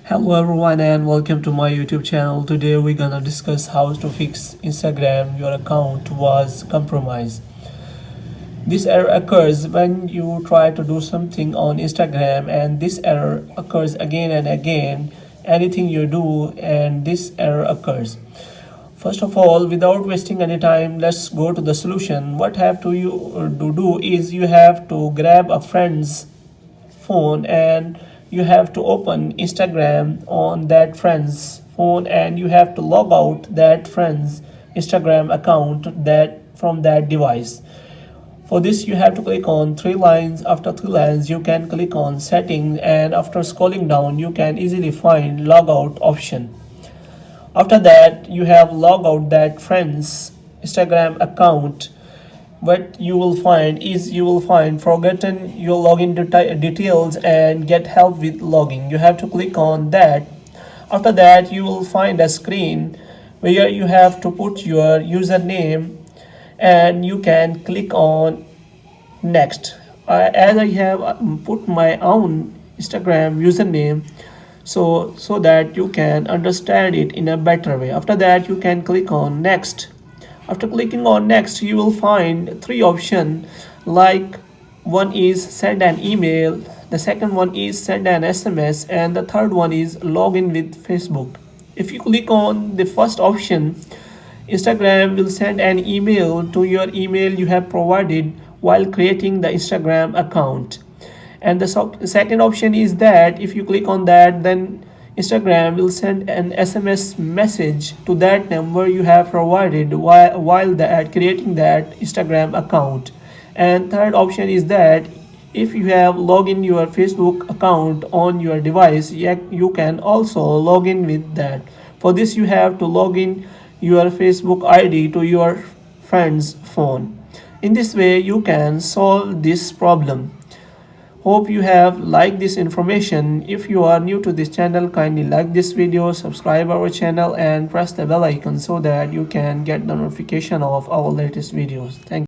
Hello everyone and welcome to my YouTube channel. Today we're gonna discuss how to fix Instagram your account was compromised. This error occurs when you try to do something on Instagram and this error occurs again and again. Anything you do and this error occurs. First of all, without wasting any time, let's go to the solution. What have to you to do is you have to grab a friend's phone and you have to open Instagram on that friend's phone and you have to log out that friend's Instagram account that from that device. For this you have to click on three lines. After three lines you can click on settings and after scrolling down you can easily find logout option. After that you have log out that friend's Instagram account. What you will find is you will find forgotten your login details and get help with logging. You have to click on that. After that you will find a screen where you have to put your username and you can click on next. As I have put my own Instagram username, so that you can understand it in a better way. After that you can click on next. After clicking on next you will find three options, like one is send an email, the second one is send an SMS, and the third one is login with Facebook. If you click on the first option, Instagram will send an email to your email you have provided while creating the Instagram account. And the second option is that if you click on that, then Instagram will send an SMS message to that number you have provided while creating that Instagram account. And third option is that if you have logged in your Facebook account on your device, you can also log in with that. For this you have to log in your Facebook ID to your friend's phone. In this way you can solve this problem. Hope you have liked this information. If you are new to this channel, kindly like this video, subscribe our channel and press the bell icon so that you can get the notification of our latest videos. Thank you.